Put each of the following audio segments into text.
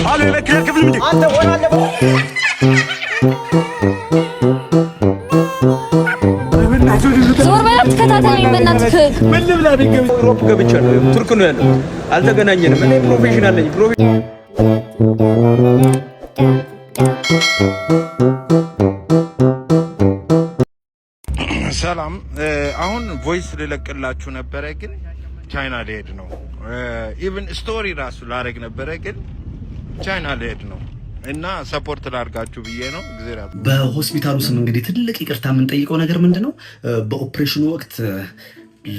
አለ ለከ ክፍል ምንድን አንተ ወራለ ዞር በላት ተከታተለኝ በእናትህ ምን ልብላ ቢገብ ሮፕ ገብቻ ነው ቱርክ ነው ያለው አልተገናኘንም እኔ ፕሮፌሽናል ነኝ ሰላም አሁን ቮይስ ልለቅላችሁ ነበር ግን ቻይና ልሄድ ነው ኢቭን ስቶሪ ራሱ ላረግ ነበር ግን ቻይና ልሄድ ነው እና ሰፖርት ላርጋችሁ ብዬ ነው እግዚአብሔር በሆስፒታሉ ስም እንግዲህ ትልቅ ይቅርታ የምንጠይቀው ነገር ምንድነው በኦፕሬሽኑ ወቅት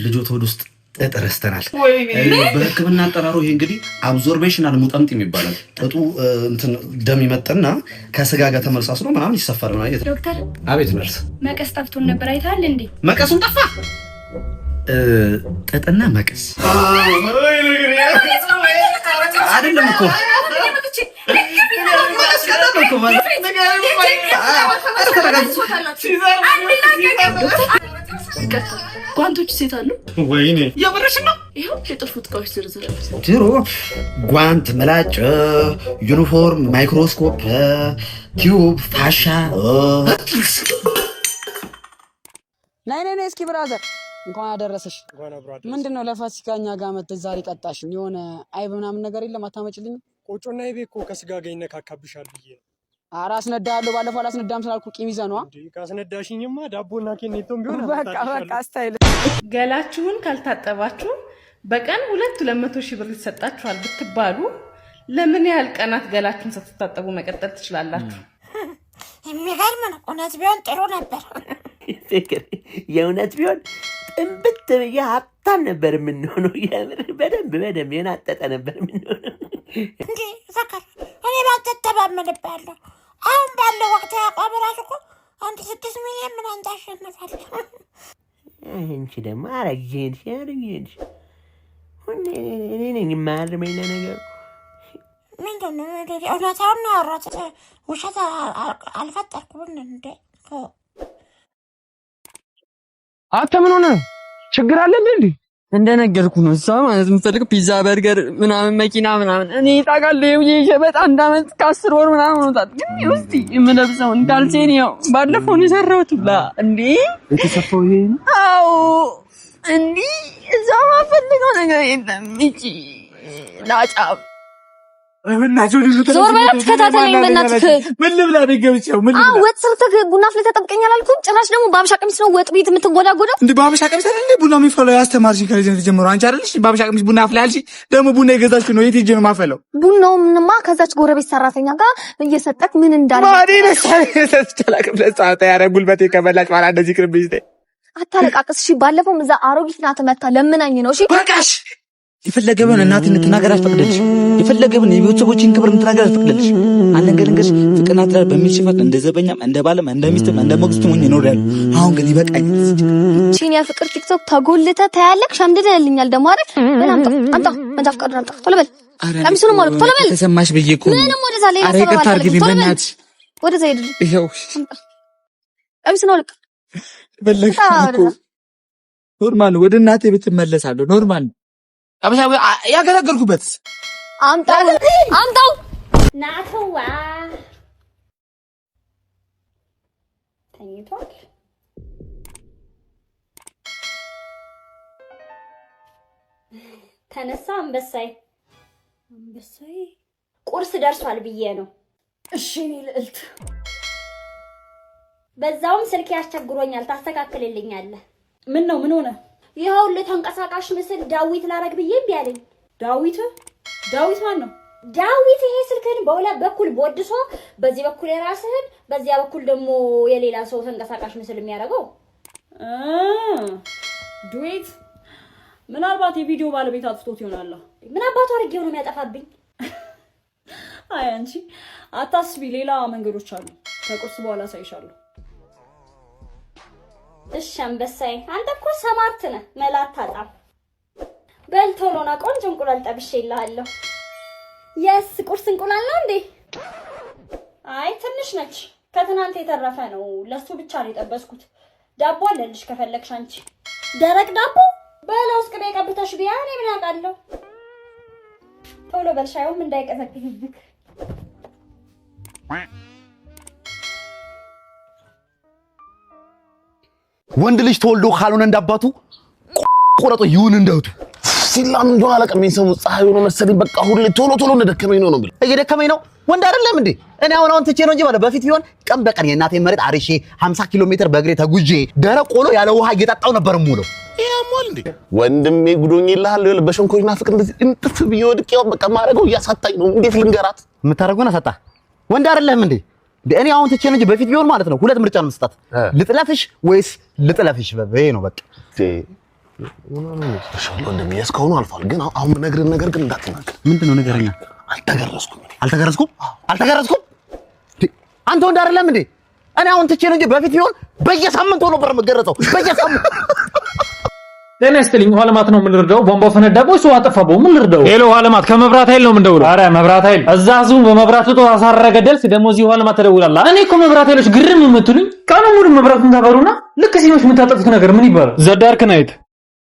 ልጆት ወደ ውስጥ ተጠረስተናል በህክምና አጠራሩ ይሄ እንግዲህ አብዞርቤሽናል ሙጠምጥ ይባላል ጥጡ እንትን ደም ይመጣና ከስጋ ጋር ተመልሳስሎ ምናምን ይሰፋል ነው አይደል ዶክተር አቤት ነርስ መቀስ ጠፍቶን ነበር አይታል እንዴ መቀሱን ጠፋ ጥጥና መቀስ አይደለም እኮ ጓንቶች ሴት አሉ ወይኔ ያበረሽ ነው ይሄው የጥርፉ ጥቃዎች ዝርዝር ድሮ ጓንት መላጭ ዩኒፎርም ማይክሮስኮፕ ቲዩብ ፋሻ ነይ እስኪ ብራዘር እንኳን አደረሰሽ ምንድነው ለፋሲካኛ ጋር መጥተሽ ዛሬ ቀጣሽኝ የሆነ አይብ ምናምን ነገር የለም አታመጭልኝ ቆጮና አይቤ እኮ ከስጋ ጋር ይነካካብሻል ብዬ ኧረ አስነዳለሁ ባለፈው አላስነዳም ስላልኩ ቂም ይዘህ ነዋ እንዴ ካስነዳሽኝማ ዳቦና ኬኔቶም ቢሆን በቃ ስታይል ገላችሁን ካልታጠባችሁ በቀን 200 ሺህ ብር ይሰጣችኋል ብትባሉ ለምን ያህል ቀናት ገላችሁን ሳትታጠቡ መቀጠል ትችላላችሁ? የሚገርም ነው። እውነት ቢሆን ጥሩ ነበር። የእውነት ቢሆን ጥንብት ብዬ ሀብታም ነበር የምንሆነው። የምር በደንብ የናጠጠ ነበር የምንሆነው። እንዴ ዘከር እኔ ባልተተማመንብሃለሁ። አሁን ባለው ወቅት ያቋም ራሱ እኮ 6 ሚሊዮን ምናምን ታሸንፋለህ። አንቺ ደግሞ አረጀንሽ እኔ ነኝ የማያርመኝ ለነገሩ። ምንድን ነው እውነታውን ነው ያወራሁት፣ ውሸት አልፈጠርኩም። እንዴ አንተ ምን ሆነ? ችግር አለ እንዴ? እንደነገርኩ ነው እሷ ማለት የምፈልገው ፒዛ በርገር ምናምን መኪና ምናምን እኔ ታውቃለህ የሸበጥ አንድ አመት ከ10 ወር ምናምን ሆኖታል። ግን እስቲ የምለብሰው እንዳልቼን ያው ባለፈው ነው የሰራሁት ብላ እንዴ የተሰፋው ይሄ ነው። አዎ እንዴ እዛ ማፈልገው ነገር የለም እቺ ላጫብ ዞር በላት ተከታተለኝ በእናትህ ምን ልብላ ቢገብጨው ምን ልብላ ወጥ ሰርተህ ቡና ፍለህ ተጠብቀኛል አልኩኝ ጭራሽ ደግሞ በአበሻ ቀሚስ ነው ወጥ ቤት የምትጎዳጎደው እንዴ በአበሻ ቀሚስ አይደል ቡና የሚፈለው ያስተማርሽ ከልጅነት ጀምሮ አንቺ አይደልሽ በአበሻ ቀሚስ ቡና አፍላለሽ ደግሞ ቡና የገዛችው ነው የት ሄጄ ነው ማፈለው ቡናውንማ ከዛች ጎረቤት ሰራተኛ ጋር እየሰጠክ ምን እንዳለ ማዲ ለሰላም ለጻታ ያረ ጉልበቴ ከበላጭ ማራ እንደዚህ ቅርብኝ አታለቃቅስ እሺ ባለፈው እዛ አሮጊት ናት መታ ለምናኝ ነው እሺ በቃሽ የፈለገውን እናትን እንድትናገር አትፈቅድልሽ የፈለገውን የቤተሰቦችን ክብር እንድትናገር አትፈቅድልሽ አንንገርንገር ፍቅርና ትዳር በሚል ሽፋን እንደ ዘበኛም እንደ ባለም እንደ ሚስትም እንደ ሞግዚትም ሆኜ ነው ያለው አሁን ግን ይበቃኝ ቺን የፍቅር ቲክቶክ ተጎልተ ታያለክ ሸምድደልኛል ደግሞ አይደል በላም አንተ መንጃ ፈቃድ አምጣ ቶሎ በል ቀሚሱን ማለት ቶሎ በል ተሰማሽ ብዬ እኮ ምንም ወደዛ ላይ አረ ይቅርታ አድርጊልኝ በእናትሽ ወደዛ ሄድ ይሄው ቀሚሱን አውልቅ በለሽ እኮ ኖርማል ወደ እናቴ ብትመለሳለሁ ኖርማል አበሻው ያገለገልኩበት አምጣው ናተዋ ተኝቷል ተነሳ አንበሳይ ቁርስ ደርሷል ብዬ ነው እሺ እኔ ልዕልት በዛውም ስልክ ያስቸግሮኛል ታስተካክልልኛለህ ምን ነው ምን ሆነ ይኸው ለተንቀሳቃሽ ምስል ዳዊት ላረግ ብዬ ቢያለኝ ዳዊት ማን ነው ዳዊት ይሄ ስልክህን በሁለት በኩል ቦድሶ በዚህ በኩል የራስህን በዚያ በኩል ደግሞ የሌላ ሰው ተንቀሳቃሽ ምስል የሚያደርገው ዱዊት ምናልባት የቪዲዮ ባለቤት አጥፍቶት ይሆናል ምን አባቱ አድርጌው ነው የሚያጠፋብኝ አይ አንቺ አታስቢ ሌላ መንገዶች አሉ ከቁርስ በኋላ ሳይሻለሁ እሺ አንበሳዬ አንተ እኮ ሰማርት ነህ መላት ታጣም በል ቶሎና ቆንጆ እንቁላል ጠብሼልሃለሁ የስ ቁርስ እንቁላል ነው እንዴ አይ ትንሽ ነች ከትናንት የተረፈ ነው ለሱ ብቻ ነው የጠበስኩት ዳቦ አለልሽ ከፈለግሽ አንቺ ደረቅ ዳቦ በለውስ ቅቤ ቀብተሽ ቢያ እኔ ምን አውቃለሁ ቶሎ በልሻዩም እንዳይቀዘቅዝብክ። ወንድ ልጅ ተወልዶ ካልሆነ እንዳባቱ ቆረጦ ይሁን እንደውቱ ሲላም እንደው አለቀመኝ ሰው ፀሐይ ሆኖ መሰለኝ በቃ ሁሌ ቶሎ እንደደከመኝ ነው ብለ እየደከመኝ ነው ወንድ አይደለም እንዴ እኔ አሁን ትቼ ነው እንጂ ማለት በፊት ቢሆን ቀን በቀን የእናቴ መሬት አርሼ 50 ኪሎ ሜትር በእግሬ ተጉጄ ደረቅ ቆሎ ያለ ውሃ እየጠጣው ነበር ሙሉ ያሞል እንዴ ወንድሜ ጉዶኝ ይላል በሸንኮይና ፍቅር እንደዚህ እንጥፍ ቢወድቀው በቃ ማረገው እያሳጣኝ ነው እንዴት ልንገራት የምታረጉና ሰጣ ወንድ አይደለም እንዴ እኔ አሁን ትቼ ነው እንጂ በፊት ቢሆን ማለት ነው ሁለት ምርጫ ነው መስጣት ልጥለፍሽ ወይስ ልጥለፍሽ በበይ ነው በቃ ተሻለ እንደሚያስከውኑ አልፏል ግን አሁን ነገር ግን እንዳትናገር ምንድነው ነገርኛ አልተገረዝኩም አንተ ወንድ አይደለም እንዴ እኔ አሁን ትቼ ነው እንጂ በፊት ቢሆን በየሳምንቱ ነበር መገረዘው በየሳምንቱ ጤና ይስጥልኝ ውሃ ልማት ነው የምንረዳው ቧንቧው ፈነዳ ቦይስ ውሃ ጠፋበው ምን ልርዳው ሄሎ ውሃ ልማት ከመብራት ኃይል ነው የምንደውለው ኧረ መብራት ኃይል እዛ ዙም በመብራት ወጥቶ አሳረገ ደልስ ደሞ እዚህ ውሃ ልማት ተደውላላ እኔ እኮ መብራት ኃይሎች ግርም የምትሉኝ ቀኑ ሙሉ መብራቱን ታበሩና ልክ ሲመሽ የምታጠፉት ነገር ምን ይባላል ዘዳርክ ናይት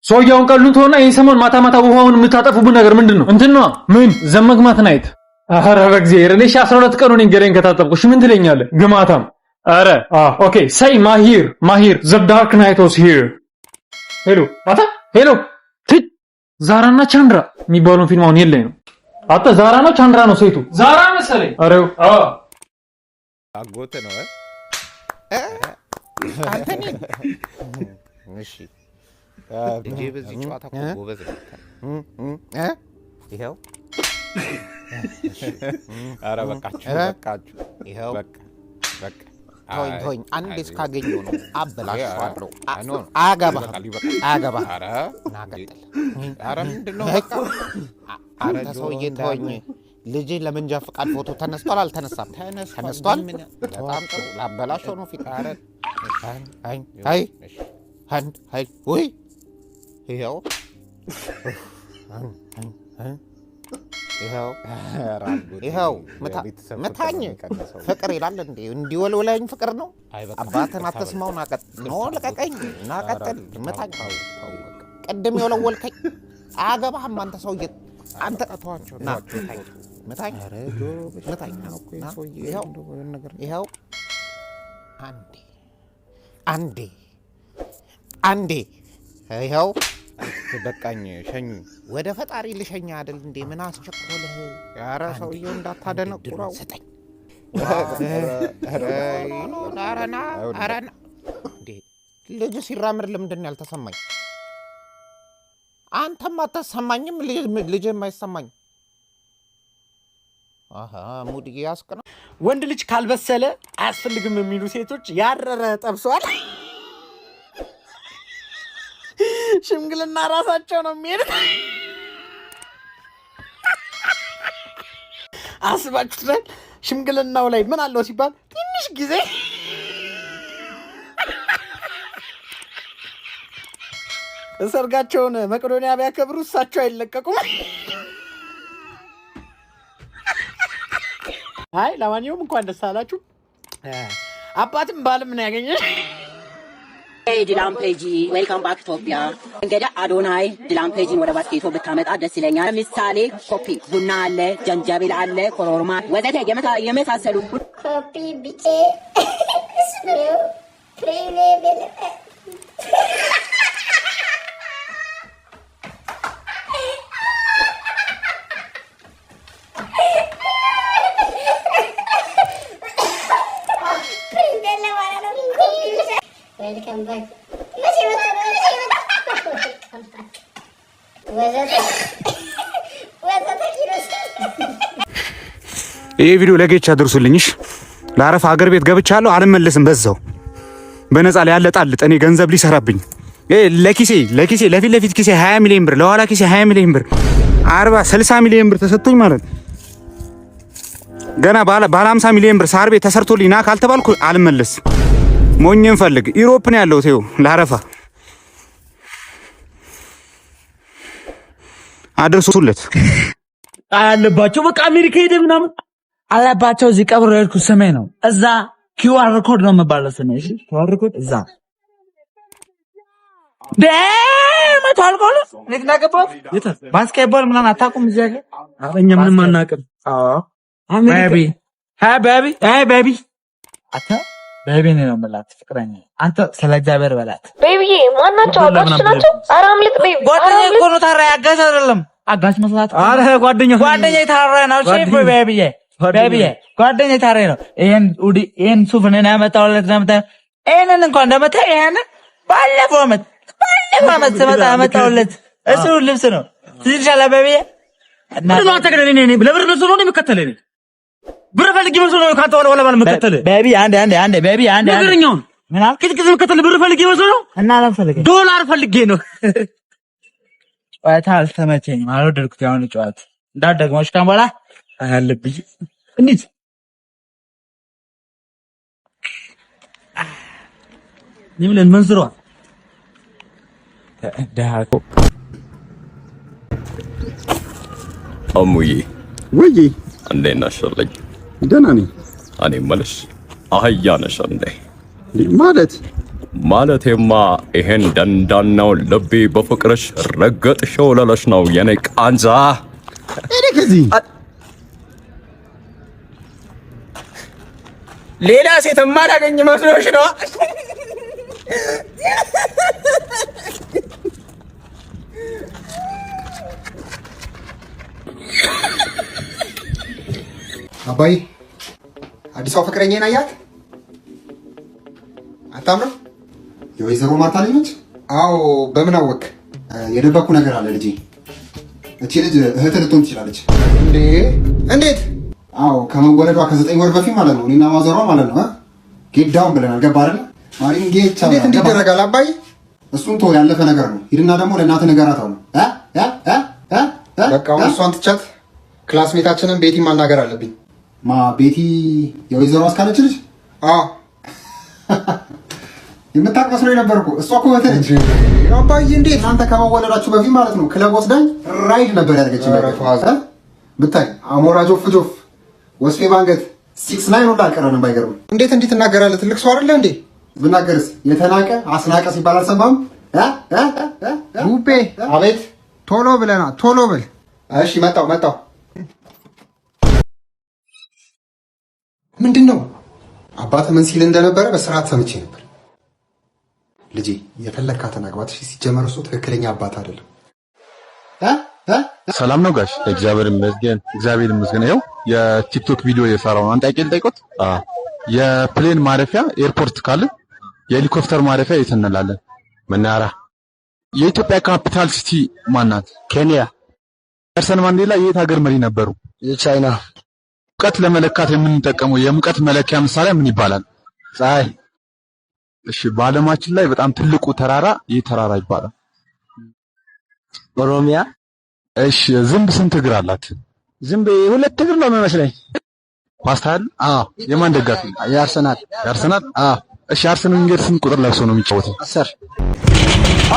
ሰውየውን ቀሉን ተውና ይሄን ሰሞን ማታ ውሃውን የምታጠፉበት ነገር ምንድነው እንትን ነው ምን ዘመግማት ናይት ኧረ በእግዚአብሔር እኔ 12 ቀኑ ነኝ ገሬን ከታጠብኩሽ ምን ትለኛለህ ግማታም ኧረ ኦኬ ሳይ ማሂር ዘ ዳርክ ናይት ዋስ ሂር ሄሎ ዛራና ቻንድራ የሚባለውን ፊልም አሁን የለኝ ነው አጣ ዛራ ነው ቻንድራ ነው ሴቱ ዛራ መሰለኝ አሬው አጎተ ነው አንተ ነህ እሺ እንጂ በዚህ ጨዋታ እኮ ጎበዝ ነው ይሄው ኧረ በቃችሁ ይሄው በቃ ተወኝ አንዴ እስካገኘው ነው አበላሽዋለሁ አያገባህ ኧረ ምንድነው በቃ አንተ ሰውዬ ተወኝ ልጅ ለመንጃ ፈቃድ ፎቶ ተነስቷል አልተነሳም ተነስቷል በጣም ጥሩ ላበላሽው ነው ፊት ኧረ አይ ወይ ይሄው መታኝ ፍቅር ይላል እንዴ እንዲወልወለኝ ፍቅር ነው አባተን አትስማው ልቀቀኝ ናቀጥል መታኝ ቅድም የወለወልከኝ አያገባህም አንተ ሰውዬ አንተ ተዋቸው መታኝ ይሄው አንዴ ይሄው በቃኝ ሸኙ ወደ ፈጣሪ ልሸኛ አይደል እንዴ ምን አስቸኮለህ ኧረ ሰውዬው እንዳታደነቁራው ሰጠኝ አረና እንዴ ልጅ ሲራምር ለምንድን ነው ያልተሰማኝ አንተም አትሰማኝም ልጅ የማይሰማኝ ሙድ ያስቀና ወንድ ልጅ ካልበሰለ አያስፈልግም የሚሉ ሴቶች ያረረ ጠብሷል ሽምግልና ራሳቸው ነው የሚሄዱት አስባችሁታል ሽምግልናው ላይ ምን አለው ሲባል ትንሽ ጊዜ ሰርጋቸውን መቄዶንያ ቢያከብሩ እሳቸው አይለቀቁም አይ ለማንኛውም እንኳን ደስ አላችሁ አባትም ባልም ነው ያገኘሽ ዲላምፔጂ ዌልካም ባክ ኢትዮጵያ እንግዲህ አዶናይ ዲላምፔጂን ወደ ባስኬቶ ብታመጣ ደስ ይለኛል ለምሳሌ ኮፒ ቡና አለ ጀንጀብል አለ ኮሮርማ ወዘተ የመሳሰሉ ኮፒ ቢጬ ስፕሬው ፕሬሌብል Welcome back. ይሄ ቪዲዮ ለጌች አድርሱልኝሽ ለአረፋ ሀገር ቤት ገብቻለሁ አልመለስም በዛው በነፃ ላይ ያለጣልጥ እኔ ገንዘብ ሊሰራብኝ ለኪሴ ለፊት ኪሴ 20 ሚሊዮን ብር ለኋላ ኪሴ 20 ሚሊዮን ብር 40 60 ሚሊዮን ብር ተሰጥቶኝ ማለት ገና ባለ 50 ሚሊዮን ብር ሳር ቤት ተሰርቶልኝ ና ካልተባልኩ አልመለስም ሞኝን ፈልግ ኢሮፕ ነው ያለው ተው ለአረፋ አድርሱለት አለባቸው በቃ አሜሪካ ሄደ ምናምን አለባቸው እዚህ ቀብር ያልኩት ስሜ ነው እዛ ኪውአር ኮድ ነው የምባለው ስሜ እሺ ኪውአር ኮድ እዛ ደመት አልቆለ ንግናገባው ባስኬትቦል ምናምን አታውቁም እዚህ ሀገር? እኛ ምንም አናውቅም። ቤቢ አታ ቤቢ ነው የምላት ፍቅረኛ። አንተ ስለ እግዚአብሔር በላት ቤቢዬ ማናቸው? አጋች ናቸው። ኧረ አምልጥ ቤቢ። ጓደኛ እኮ ነው። ታዲያ አጋች አይደለም። አጋች መስላት። ኧረ ጓደኛ ታዲያ ነው። እሺ ቤቢዬ ጓደኛ ታዲያ ነው። ይሄን ሱፍ ነው ያመጣሁለት። ይሄንን እንኳን እንደመታ ይሄንን ባለፈው ዓመት ስመጣ ያመጣሁለት እሱ ልብስ ነው። ትይሻለ ቤቢዬ እና ነው ተገደለኝ። እኔ ለብር ልብስ ነው የምከተለኝ። ብር ፈልጌ መስሎ ነው ካንተ ወለ ባል መከተል። ቤቢ አንዴ ቤቢ አንዴ ነገርኛው ምን አልክ? ክትክት መከተል ብር ፈልጌ መስሎ ነው እና አልፈልግም። ዶላር ፈልጌ ነው። ጨዋታ አልተመቸኝም፣ አልወደድኩት። ያሁን ጨዋታ እንዳትደግሞሽ ካም በኋላ አለብኝ። እንዴት ይምለን መንዝሯ ዳሃኮ አሙዬ ወይ እንዴት ነሽልኝ? ደህና ነኝ። እኔ የምልሽ አህያ ነሽ እንዴ? ማለቴማ ይሄን ደንዳናው ልቤ በፍቅርሽ ረገጥሽው ለለሽ ነው የኔ ቃንዛ። እኔ ከዚህ ሌላ ሴት ማላገኝ መስሎሽ ነው? አባይ አዲሷ ፍቅረኛዬን አያት? አታምረው? የወይዘሮ ማርታ ልጅ ነች? አዎ። በምን አወቅ? የደበኩ ነገር አለ ልጄ። እቺ ልጅ እህት ልትሆን ትችላለች። እንዴ? እንዴት? አዎ ከመወለዷ ከ9 ወር በፊት ማለት ነው። እኔና ማዘሯ ማለት ነው ጌት ዳውን ብለናል። ገባ አይደል? ማሪን ጌት እንዴት እንዲደረጋል? አባይ እሱን ተው፣ ያለፈ ነገር ነው። ሂድና ደግሞ ለእናትህ ንገራት። አሁን በቃ እሷን ትቻት። ክላስሜታችንን ቤቲ ማናገር አለብኝ። ማ ቤቲ የወይዘሮ አስካለች ልጅ? አዎ የምታውቅ መስሎኝ ነበር እኮ። እሷ እኮ በተለች አባዬ። እንዴት እናንተ ከመወለዳችሁ በፊት ማለት ነው ክለብ ወስዳኝ ራይድ ነበር ያደረገችኝ። ብታይ አሞራ ጆፍ ጆፍ ወስፌ ባንገት 6 9 ሁላ አልቀረንም። ባይገርም እንዴት እንዲህ ትናገራለህ? ትልቅ ሰው አይደለ እንዴ? ብናገርስ የተናቀ አስናቀ ሲባል አልሰማም? ቡቤ አቤት። ቶሎ ብለና ቶሎ ብል። እሺ መጣው። ምንድን ነው አባትህ ምን ሲል እንደነበረ በስርዓት ሰምቼ ነበር። ልጄ የፈለግካትን አግባት። እሺ ሲጀመር እሱ ትክክለኛ አባት አይደለም። ሰላም ነው ጋሽ? እግዚአብሔር ይመስገን። ይኸው የቲክቶክ ቪዲዮ የሰራው ነው። አንተ አይቀል ጠይቆት። የፕሌን ማረፊያ ኤርፖርት ካለ የሄሊኮፕተር ማረፊያ የት እንላለን? መናራ። የኢትዮጵያ ካፒታል ሲቲ ማናት? ኬንያ። ኔልሰን ማንዴላ የት ሀገር መሪ ነበሩ? የቻይና። ሙቀት ለመለካት የምንጠቀመው የሙቀት መለኪያ መሳሪያ ምን ይባላል? ፀሐይ። እሺ በዓለማችን ላይ በጣም ትልቁ ተራራ ይህ ተራራ ይባላል? ኦሮሚያ። እሺ ዝንብ ስንት እግር አላት? ዝንብ 2 እግር ነው የሚመስለኝ። ፓስታል? አዎ። የማን ደጋፊ? የአርሰናል። አዎ። እሺ አርሰናል እንግዲህ ስንት ቁጥር ለብሶ ነው የሚጫወተው? 10።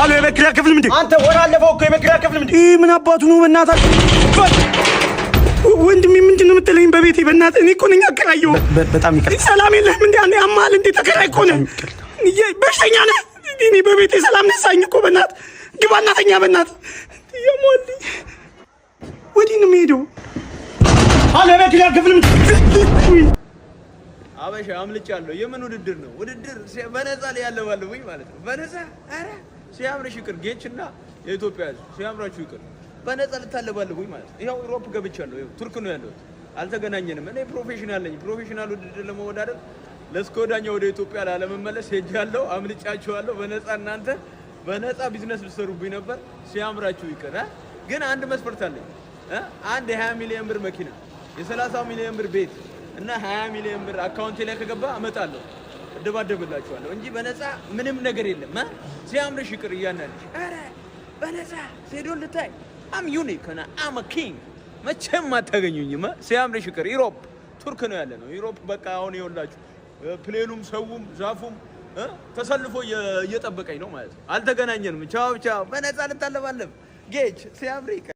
አሎ የመክሪያ ክፍል ምንድን? አንተ ወራ አለፈው እኮ የመክሪያ ክፍል ምንድን? ምን አባቱ ነው በእናታችሁ? ወንድሜ ምንድን ነው የምትለኝ? በቤቴ በእናትህ እኔ እኮ ነኝ አከራየው። በጣም ይቅርታ። ሰላም የለህም እንዴ? አንዴ አማል እንዴ? ተከራይ እኮ ነህ። በሽተኛ ነህ። እኔ በቤቴ ሰላም ነሳኝ እኮ በእናትህ። ግባ እናተኛ በእናትህ። የሞል ወዲህ ነው የምሄደው። አሎ የመክሪያ ክፍል ምንድን? አበሻ አምልጫለሁ። የምን ውድድር ነው? ውድድር በነፃ ላይ ያለው ባለውኝ ማለት ነው። በነፃ አረ ሲያምርሽ ይቅር። ጌችና የኢትዮጵያ ሕዝብ ሲያምራችሁ ይቅር። በነፃ ልታለባለቡኝ ማለት ነው። ይኸው ዩሮፕ ገብቻለሁ። ይኸው ቱርክ ነው ያለሁት። አልተገናኘንም። እኔ ፕሮፌሽናል ነኝ። ፕሮፌሽናል ውድድር ለመወዳደር ለስኮዳኛ ወደ ኢትዮጵያ ላለመመለስ ሄጃለሁ። አምልጫችኋለሁ። በነፃ እናንተ በነፃ ቢዝነስ ልትሰሩብኝ ነበር። ሲያምራችሁ ይቅር። ግን አንድ መስፈርት አለኝ። አንድ የ20 ሚሊዮን ብር መኪና፣ የ30 ሚሊዮን ብር ቤት እና 20 ሚሊዮን ብር አካውንቴ ላይ ከገባ አመጣለሁ፣ እደባደብላችኋለሁ እንጂ በነፃ ምንም ነገር የለም። ሲያምርሽ ይቅር እያናለሽ። ኧረ በነፃ ሴዶን ልታይ አም ዩኒክ እና አም ኪንግ መቼም አታገኙኝም። ሲያምርሽ ይቅር። ዩሮፕ ቱርክ ነው ያለ ነው። ዩሮፕ በቃ አሁን ይኸውላችሁ ፕሌኑም ሰውም ዛፉም ተሰልፎ እየጠበቀኝ ነው ማለት ነው። አልተገናኘንም። ቻው ቻው። በነፃ ልታለባለብ ጌች ሲያምር ይቅር።